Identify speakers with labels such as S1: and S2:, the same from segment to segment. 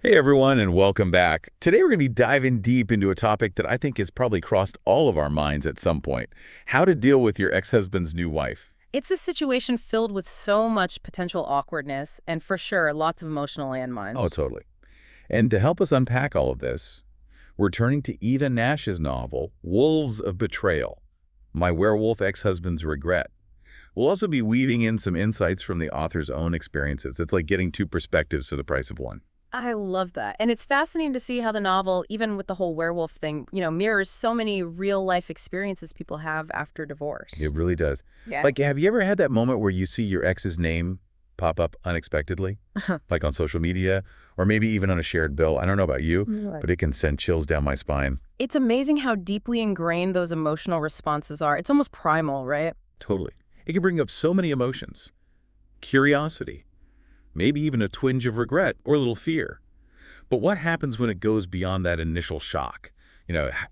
S1: Hey everyone, and welcome back. Today we're going to be diving deep into a topic that I think has probably crossed all of our minds at some point. How to deal with your ex-husband's new wife.
S2: It's a situation filled with so much potential awkwardness and for sure lots of emotional
S1: Oh,
S2: landmines.
S1: totally. And to help us unpack all of this, we're turning to Eva Nash's novel, Wolves of Betrayal, My Werewolf Ex-Husband's Regret. We'll also be weaving in some insights from the author's own experiences. It's like getting two perspectives for the price of one.
S2: I love that. And it's fascinating to see how the novel, even with the whole werewolf thing, mirrors so many real life experiences people have after divorce.
S1: It really does.
S2: Yeah.
S1: Like, have you ever had that moment where you see your ex's name pop up unexpectedly? Like on social media, or maybe even on a shared bill? I don't know about you,
S2: Right.
S1: but it can send chills down my spine.
S2: It's amazing how deeply ingrained those emotional responses are. It's almost primal, right?
S1: Totally. It can bring up so many emotions. Curiosity, maybe even a twinge of regret or a little fear. But what happens when it goes beyond that initial shock?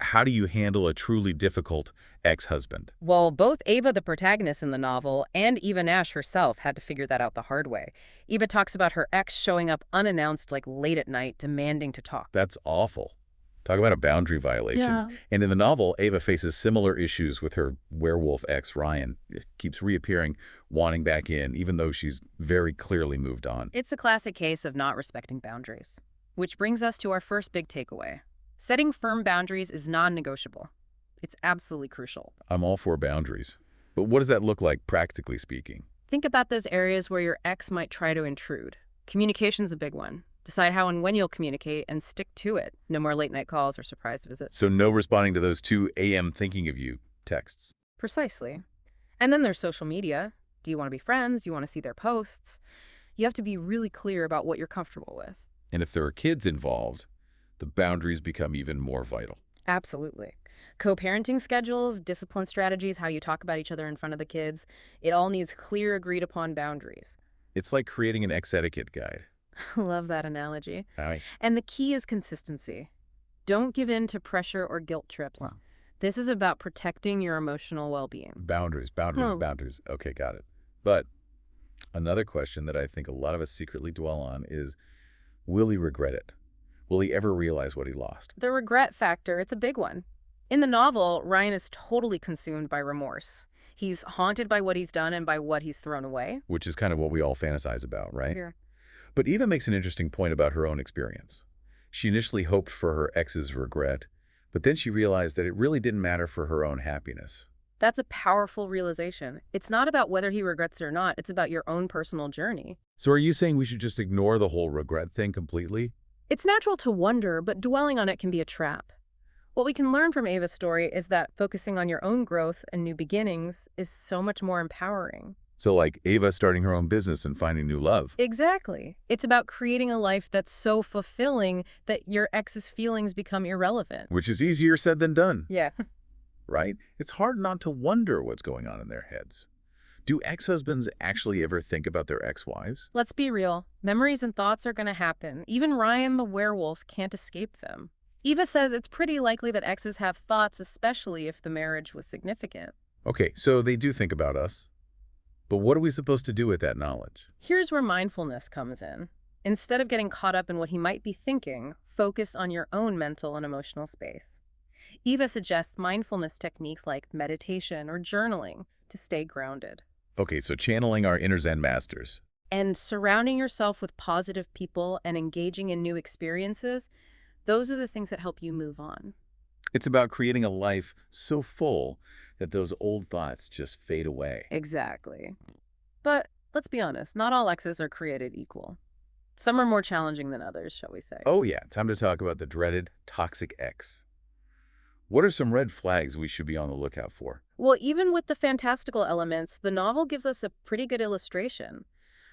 S1: How do you handle a truly difficult ex-husband?
S2: Well, both Ava, the protagonist in the novel, and Eva Nash herself had to figure that out the hard way. Eva talks about her ex showing up unannounced, like late at night, demanding to talk.
S1: That's awful. Talk about a boundary violation.
S2: Yeah.
S1: And in the novel, Ava faces similar issues with her werewolf ex, Ryan. It keeps reappearing, wanting back in, even though she's very clearly moved on.
S2: It's a classic case of not respecting boundaries. Which brings us to our first big takeaway. Setting firm boundaries is non-negotiable. It's absolutely crucial.
S1: I'm all for boundaries. But what does that look like, practically speaking?
S2: Think about those areas where your ex might try to intrude. Communication's a big one. Decide how and when you'll communicate and stick to it. No more late night calls or surprise visits.
S1: So no responding to those 2 a.m. thinking of you texts.
S2: Precisely. And then there's social media. Do you want to be friends? Do you want to see their posts? You have to be really clear about what you're comfortable with.
S1: And if there are kids involved, the boundaries become even more vital.
S2: Absolutely. Co-parenting schedules, discipline strategies, how you talk about each other in front of the kids, it all needs clear, agreed upon boundaries.
S1: It's like creating an ex etiquette guide.
S2: Love that analogy.
S1: Aye.
S2: And the key is consistency. Don't give in to pressure or guilt trips.
S1: Wow.
S2: This is about protecting your emotional well-being.
S1: Boundaries, boundaries,
S2: Oh.
S1: boundaries. Okay, got it. But another question that I think a lot of us secretly dwell on is, will he regret it? Will he ever realize what he lost?
S2: The regret factor, it's a big one. In the novel, Ryan is totally consumed by remorse. He's haunted by what he's done and by what he's thrown away.
S1: Which is kind of what we all fantasize about, right?
S2: Yeah.
S1: But Eva makes an interesting point about her own experience. She initially hoped for her ex's regret, but then she realized that it really didn't matter for her own happiness.
S2: That's a powerful realization. It's not about whether he regrets it or not. It's about your own personal journey.
S1: So are you saying we should just ignore the whole regret thing completely?
S2: It's natural to wonder, but dwelling on it can be a trap. What we can learn from Ava's story is that focusing on your own growth and new beginnings is so much more empowering.
S1: So like Ava starting her own business and finding new love.
S2: Exactly. It's about creating a life that's so fulfilling that your ex's feelings become irrelevant.
S1: Which is easier said than done,
S2: Yeah.
S1: right? It's hard not to wonder what's going on in their heads. Do ex-husbands actually ever think about their ex-wives?
S2: Let's be real. Memories and thoughts are going to happen. Even Ryan the werewolf can't escape them. Eva says it's pretty likely that exes have thoughts, especially if the marriage was significant.
S1: Okay, so they do think about us. But what are we supposed to do with that knowledge?
S2: Here's where mindfulness comes in. Instead of getting caught up in what he might be thinking, focus on your own mental and emotional space. Eva suggests mindfulness techniques like meditation or journaling to stay grounded.
S1: Okay, so channeling our inner Zen masters.
S2: And surrounding yourself with positive people and engaging in new experiences, those are the things that help you move on.
S1: It's about creating a life so full that those old thoughts just fade away.
S2: Exactly. But let's be honest, not all exes are created equal. Some are more challenging than others, shall we say.
S1: Oh yeah, time to talk about the dreaded toxic ex. What are some red flags we should be on the lookout for?
S2: Well, even with the fantastical elements, the novel gives us a pretty good illustration.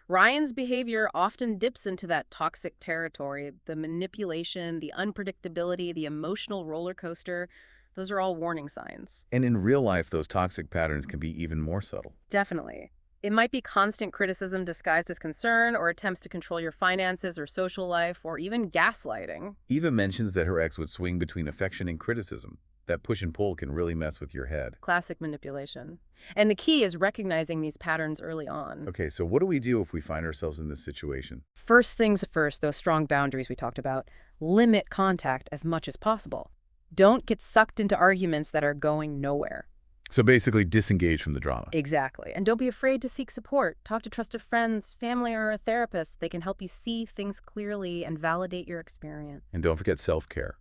S2: Ryan's behavior often dips into that toxic territory. The manipulation, the unpredictability, the emotional roller coaster, those are all warning signs.
S1: And in real life, those toxic patterns can be even more subtle.
S2: Definitely. It might be constant criticism disguised as concern, or attempts to control your finances or social life, or even gaslighting.
S1: Eva mentions that her ex would swing between affection and criticism. That push and pull can really mess with your head.
S2: Classic manipulation. And the key is recognizing these patterns early on.
S1: Okay, so what do we do if we find ourselves in this situation?
S2: First things first, those strong boundaries we talked about, limit contact as much as possible. Don't get sucked into arguments that are going nowhere.
S1: So basically disengage from the drama.
S2: Exactly. And don't be afraid to seek support. Talk to trusted friends, family, or a therapist. They can help you see things clearly and validate your experience.
S1: And don't forget self-care.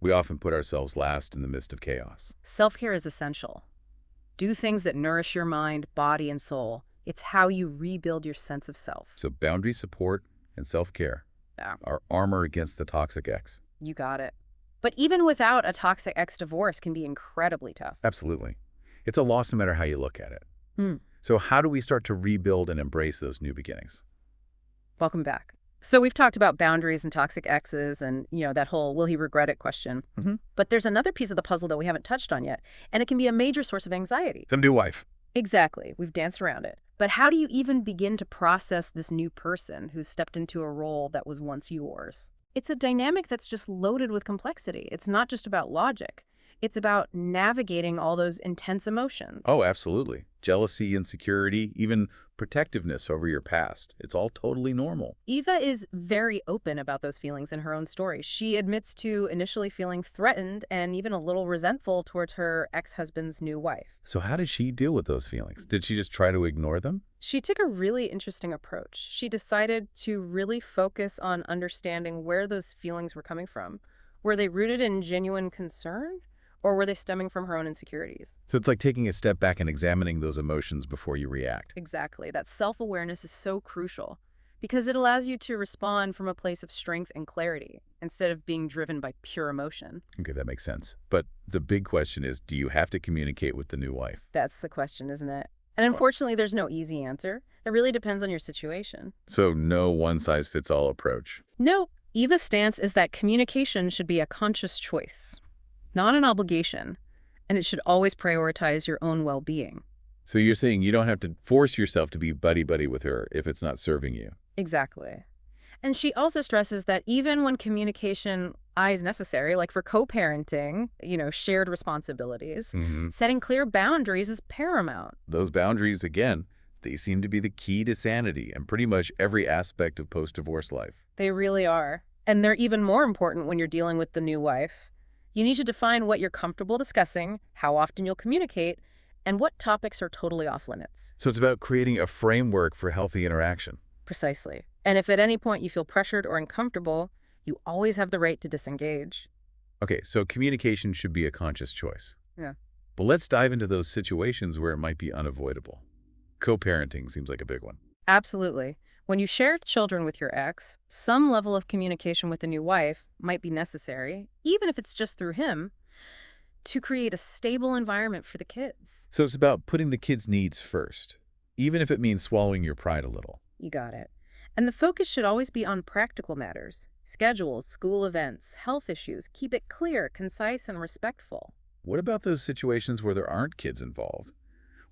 S1: We often put ourselves last in the midst of chaos.
S2: Self-care is essential. Do things that nourish your mind, body, and soul. It's how you rebuild your sense of self.
S1: So boundary support and self-care are armor against the toxic ex.
S2: You got it. But even without a toxic ex, divorce can be incredibly tough.
S1: Absolutely. It's a loss no matter how you look at it. So how do we start to rebuild and embrace those new beginnings?
S2: Welcome back. So we've talked about boundaries and toxic exes and, that whole will he regret it question. But there's another piece of the puzzle that we haven't touched on yet, and it can be a major source of anxiety.
S1: The new wife.
S2: Exactly. We've danced around it. But how do you even begin to process this new person who's stepped into a role that was once yours? It's a dynamic that's just loaded with complexity. It's not just about logic. It's about navigating all those intense emotions.
S1: Oh, absolutely. Jealousy, insecurity, even protectiveness over your past. It's all totally normal.
S2: Eva is very open about those feelings in her own story. She admits to initially feeling threatened and even a little resentful towards her ex-husband's new wife.
S1: So how did she deal with those feelings? Did she just try to ignore them?
S2: She took a really interesting approach. She decided to really focus on understanding where those feelings were coming from. Were they rooted in genuine concern? Or were they stemming from her own insecurities?
S1: So it's like taking a step back and examining those emotions before you react.
S2: Exactly. That self-awareness is so crucial because it allows you to respond from a place of strength and clarity instead of being driven by pure emotion.
S1: Okay, that makes sense. But the big question is, do you have to communicate with the new wife?
S2: That's the question, isn't it? And unfortunately, there's no easy answer. It really depends on your situation.
S1: So no one-size-fits-all approach.
S2: No. Eva's stance is that communication should be a conscious choice, not an obligation, and it should always prioritize your own well-being.
S1: So you're saying you don't have to force yourself to be buddy-buddy with her if it's not serving you?
S2: Exactly. And she also stresses that even when communication is necessary, like for co-parenting, shared responsibilities, setting clear boundaries is paramount.
S1: Those boundaries, again, they seem to be the key to sanity and pretty much every aspect of post-divorce life.
S2: They really are. And they're even more important when you're dealing with the new wife. You need to define what you're comfortable discussing, how often you'll communicate, and what topics are totally off limits.
S1: So it's about creating a framework for healthy interaction.
S2: Precisely. And if at any point you feel pressured or uncomfortable, you always have the right to disengage.
S1: Okay, so communication should be a conscious choice.
S2: Yeah.
S1: But let's dive into those situations where it might be unavoidable. Co-parenting seems like a big one.
S2: Absolutely. When you share children with your ex, some level of communication with the new wife might be necessary, even if it's just through him, to create a stable environment for the kids.
S1: So it's about putting the kids' needs first, even if it means swallowing your pride a little.
S2: You got it. And the focus should always be on practical matters. Schedules, school events, health issues. Keep it clear, concise, and respectful.
S1: What about those situations where there aren't kids involved?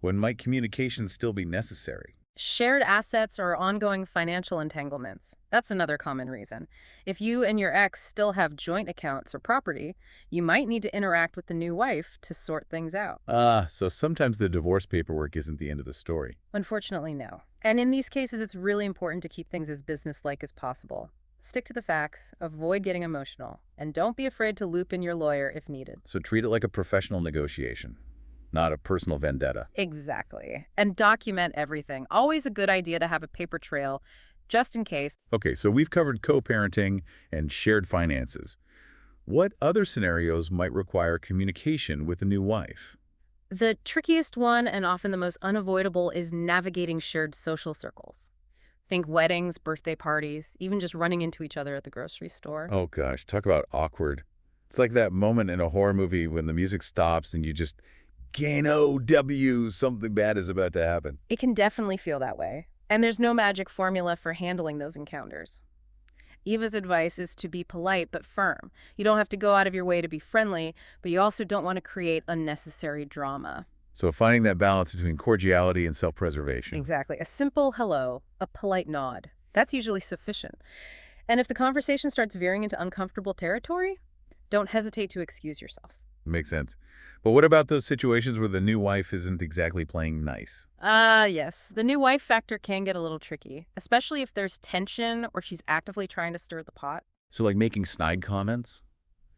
S1: When might communication still be necessary?
S2: Shared assets or ongoing financial entanglements. That's another common reason. If you and your ex still have joint accounts or property, you might need to interact with the new wife to sort things out.
S1: So sometimes the divorce paperwork isn't the end of the story.
S2: Unfortunately, no. And in these cases, it's really important to keep things as businesslike as possible. Stick to the facts, avoid getting emotional, and don't be afraid to loop in your lawyer if needed.
S1: So treat it like a professional negotiation, not a personal vendetta.
S2: Exactly. And document everything. Always a good idea to have a paper trail, just in case.
S1: Okay, so we've covered co-parenting and shared finances. What other scenarios might require communication with a new wife?
S2: The trickiest one, and often the most unavoidable, is navigating shared social circles. Think weddings, birthday parties, even just running into each other at the grocery store.
S1: Oh gosh, talk about awkward. It's like that moment in a horror movie when the music stops and you just gain OW, something bad is about to happen.
S2: It can definitely feel that way. And there's no magic formula for handling those encounters. Eva's advice is to be polite but firm. You don't have to go out of your way to be friendly, but you also don't want to create unnecessary drama.
S1: So finding that balance between cordiality and self-preservation.
S2: Exactly. A simple hello, a polite nod. That's usually sufficient. And if the conversation starts veering into uncomfortable territory, don't hesitate to excuse yourself.
S1: Makes sense. But what about those situations where the new wife isn't exactly playing nice?
S2: Yes. The new wife factor can get a little tricky, especially if there's tension or she's actively trying to stir the pot.
S1: So like making snide comments,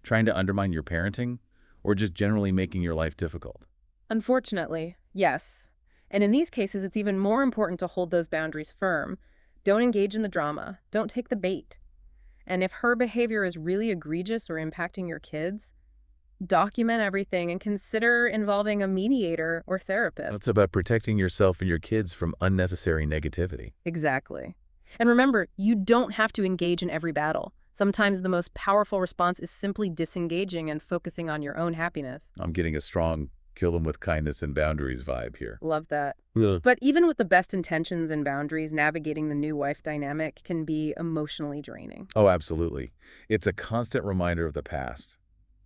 S1: trying to undermine your parenting, or just generally making your life difficult?
S2: Unfortunately, yes. And in these cases, it's even more important to hold those boundaries firm. Don't engage in the drama. Don't take the bait. And if her behavior is really egregious or impacting your kids, document everything and consider involving a mediator or therapist.
S1: It's about protecting yourself and your kids from unnecessary negativity.
S2: Exactly. And remember, you don't have to engage in every battle. Sometimes the most powerful response is simply disengaging and focusing on your own happiness.
S1: I'm getting a strong kill them with kindness and boundaries vibe here.
S2: Love that.
S1: Yeah.
S2: But even with the best intentions and boundaries, navigating the new wife dynamic can be emotionally draining.
S1: Oh, absolutely. It's a constant reminder of the past.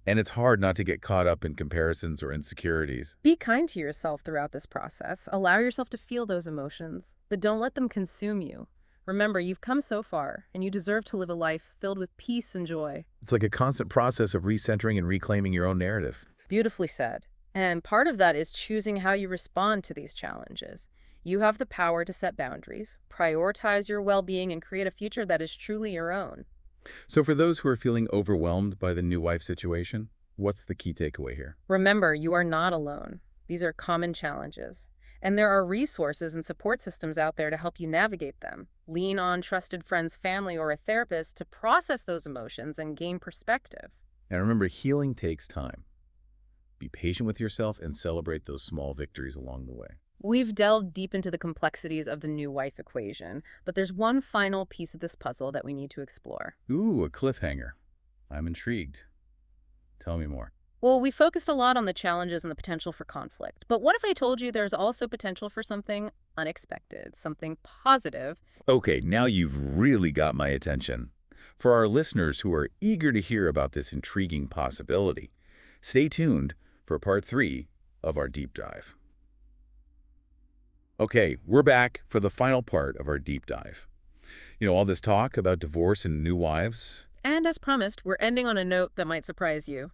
S1: And it's hard not to get caught up in comparisons or insecurities.
S2: Be kind to yourself throughout this process. Allow yourself to feel those emotions, but don't let them consume you. Remember, you've come so far, and you deserve to live a life filled with peace and joy.
S1: It's like a constant process of recentering and reclaiming your own narrative.
S2: Beautifully said. And part of that is choosing how you respond to these challenges. You have the power to set boundaries, prioritize your well-being, and create a future that is truly your own.
S1: So for those who are feeling overwhelmed by the new wife situation, what's the key takeaway here?
S2: Remember, you are not alone. These are common challenges. And there are resources and support systems out there to help you navigate them. Lean on trusted friends, family, or a therapist to process those emotions and gain perspective.
S1: And remember, healing takes time. Be patient with yourself and celebrate those small victories along the way.
S2: We've delved deep into the complexities of the new wife equation, but there's one final piece of this puzzle that we need to explore.
S1: Ooh, a cliffhanger. I'm intrigued. Tell me more.
S2: Well, we focused a lot on the challenges and the potential for conflict, but what if I told you there's also potential for something unexpected, something positive?
S1: Okay, now you've really got my attention. For our listeners who are eager to hear about this intriguing possibility, stay tuned for part 3 of our deep dive. Okay, we're back for the final part of our deep dive. All this talk about divorce and new wives.
S2: And as promised, we're ending on a note that might surprise you.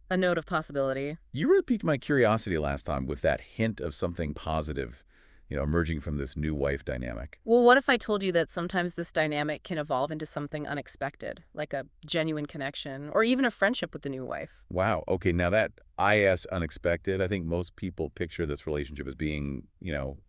S2: A note of possibility.
S1: You really piqued my curiosity last time with that hint of something positive, emerging from this new wife dynamic.
S2: Well, what if I told you that sometimes this dynamic can evolve into something unexpected, like a genuine connection, or even a friendship with the new wife?
S1: Wow. Okay, now that IS unexpected, I think most people picture this relationship as being,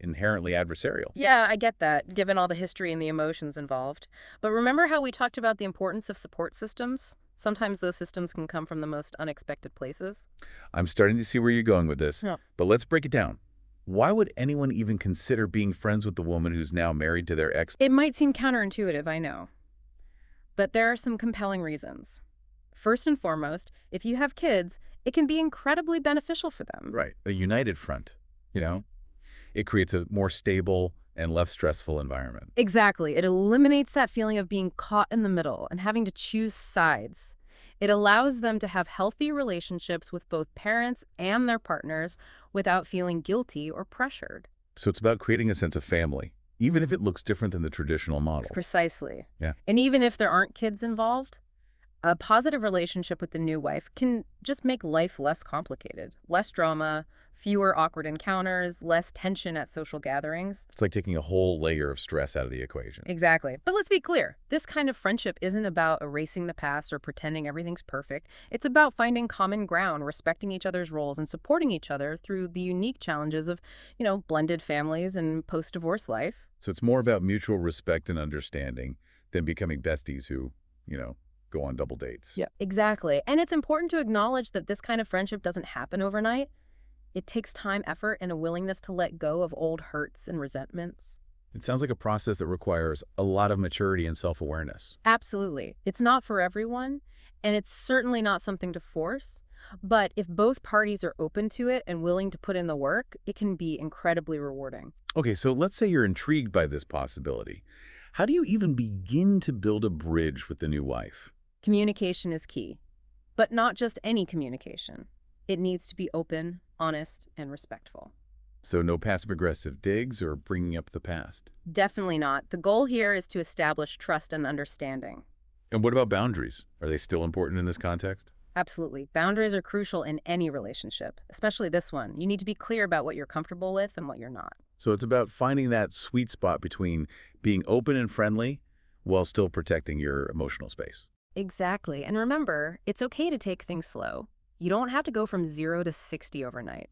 S1: inherently adversarial.
S2: Yeah, I get that, given all the history and the emotions involved. But remember how we talked about the importance of support systems? Sometimes those systems can come from the most unexpected places.
S1: I'm starting to see where you're going with this,
S2: Yeah.
S1: but let's break it down. Why would anyone even consider being friends with the woman who's now married to their ex?
S2: It might seem counterintuitive, I know. But there are some compelling reasons. First and foremost, if you have kids, it can be incredibly beneficial for them.
S1: Right. A united front, It creates a more stable and less stressful environment.
S2: Exactly. It eliminates that feeling of being caught in the middle and having to choose sides. It allows them to have healthy relationships with both parents and their partners without feeling guilty or pressured.
S1: So it's about creating a sense of family, even if it looks different than the traditional model.
S2: Precisely.
S1: Yeah.
S2: And even if there aren't kids involved, a positive relationship with the new wife can just make life less complicated. Less drama, fewer awkward encounters, less tension at social gatherings.
S1: It's like taking a whole layer of stress out of the equation.
S2: Exactly. But let's be clear. This kind of friendship isn't about erasing the past or pretending everything's perfect. It's about finding common ground, respecting each other's roles, and supporting each other through the unique challenges of, blended families and post-divorce life.
S1: So it's more about mutual respect and understanding than becoming besties who, go on double dates.
S2: Yeah, exactly. And it's important to acknowledge that this kind of friendship doesn't happen overnight. It takes time, effort, and a willingness to let go of old hurts and resentments.
S1: It sounds like a process that requires a lot of maturity and self-awareness.
S2: Absolutely. It's not for everyone, and it's certainly not something to force. But if both parties are open to it and willing to put in the work, it can be incredibly rewarding.
S1: Okay, so let's say you're intrigued by this possibility. How do you even begin to build a bridge with the new wife?
S2: Communication is key, but not just any communication. It needs to be open, honest, and respectful.
S1: So no passive-aggressive digs or bringing up the past.
S2: Definitely not. The goal here is to establish trust and understanding.
S1: And what about boundaries? Are they still important in this context?
S2: Absolutely. Boundaries are crucial in any relationship, especially this one. You need to be clear about what you're comfortable with and what you're not.
S1: So it's about finding that sweet spot between being open and friendly while still protecting your emotional space.
S2: Exactly. And remember, it's okay to take things slow. You don't have to go from 0 to 60 overnight.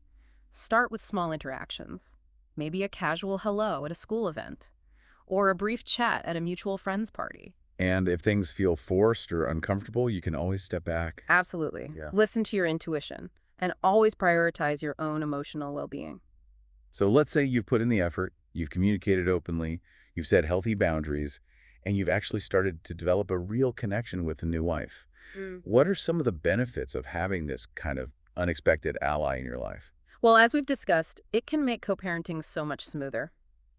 S2: Start with small interactions. Maybe a casual hello at a school event, or a brief chat at a mutual friends party.
S1: And if things feel forced or uncomfortable, you can always step back.
S2: Absolutely.
S1: Yeah.
S2: Listen to your intuition and always prioritize your own emotional well-being.
S1: So let's say you've put in the effort, you've communicated openly, you've set healthy boundaries, and you've actually started to develop a real connection with the new wife. What are some of the benefits of having this kind of unexpected ally in your life?
S2: Well, as we've discussed, it can make co-parenting so much smoother.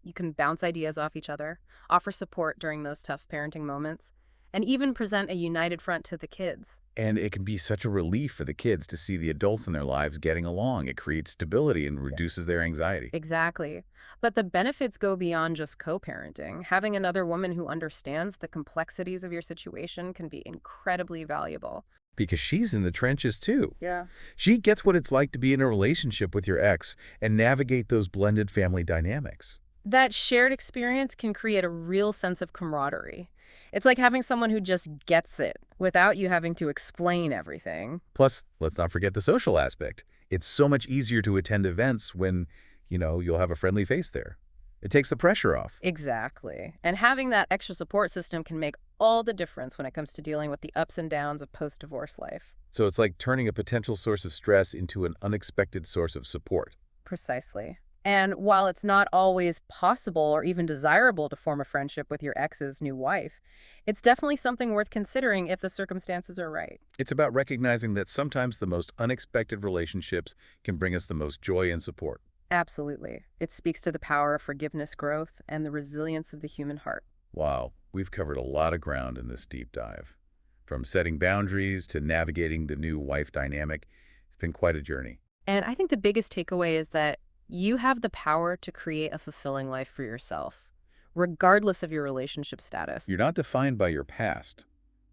S2: You can bounce ideas off each other, offer support during those tough parenting moments, and even present a united front to the kids.
S1: And it can be such a relief for the kids to see the adults in their lives getting along. It creates stability and reduces their anxiety.
S2: Exactly. But the benefits go beyond just co-parenting. Having another woman who understands the complexities of your situation can be incredibly valuable.
S1: Because she's in the trenches too.
S2: Yeah.
S1: She gets what it's like to be in a relationship with your ex and navigate those blended family dynamics.
S2: That shared experience can create a real sense of camaraderie. It's like having someone who just gets it without you having to explain everything.
S1: Plus, let's not forget the social aspect. It's so much easier to attend events when, you'll have a friendly face there. It takes the pressure off.
S2: Exactly. And having that extra support system can make all the difference when it comes to dealing with the ups and downs of post-divorce life.
S1: So it's like turning a potential source of stress into an unexpected source of support.
S2: Precisely. And while it's not always possible or even desirable to form a friendship with your ex's new wife, it's definitely something worth considering if the circumstances are right.
S1: It's about recognizing that sometimes the most unexpected relationships can bring us the most joy and support.
S2: Absolutely. It speaks to the power of forgiveness, growth, and the resilience of the human heart.
S1: Wow, we've covered a lot of ground in this deep dive. From setting boundaries to navigating the new wife dynamic, it's been quite a journey.
S2: And I think the biggest takeaway is that you have the power to create a fulfilling life for yourself, regardless of your relationship status.
S1: You're not defined by your past,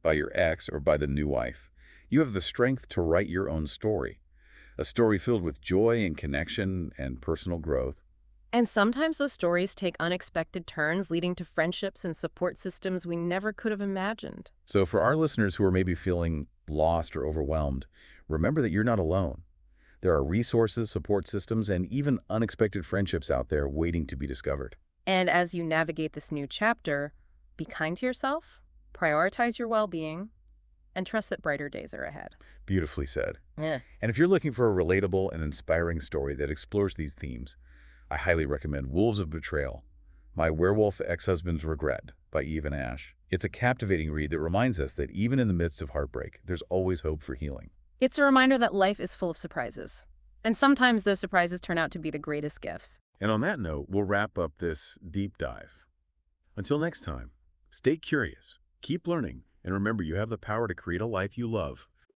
S1: by your ex, or by the new wife. You have the strength to write your own story, a story filled with joy and connection and personal growth.
S2: And sometimes those stories take unexpected turns, leading to friendships and support systems we never could have imagined.
S1: So for our listeners who are maybe feeling lost or overwhelmed, remember that you're not alone. There are resources, support systems, and even unexpected friendships out there waiting to be discovered.
S2: And as you navigate this new chapter, be kind to yourself, prioritize your well-being, and trust that brighter days are ahead.
S1: Beautifully said.
S2: Yeah.
S1: And if you're looking for a relatable and inspiring story that explores these themes, I highly recommend Wolves of Betrayal, My Werewolf Ex-Husband's Regret by Eve and Ash. It's a captivating read that reminds us that even in the midst of heartbreak, there's always hope for healing.
S2: It's a reminder that life is full of surprises. And sometimes those surprises turn out to be the greatest gifts.
S1: And on that note, we'll wrap up this deep dive. Until next time, stay curious, keep learning, and remember you have the power to create a life you love.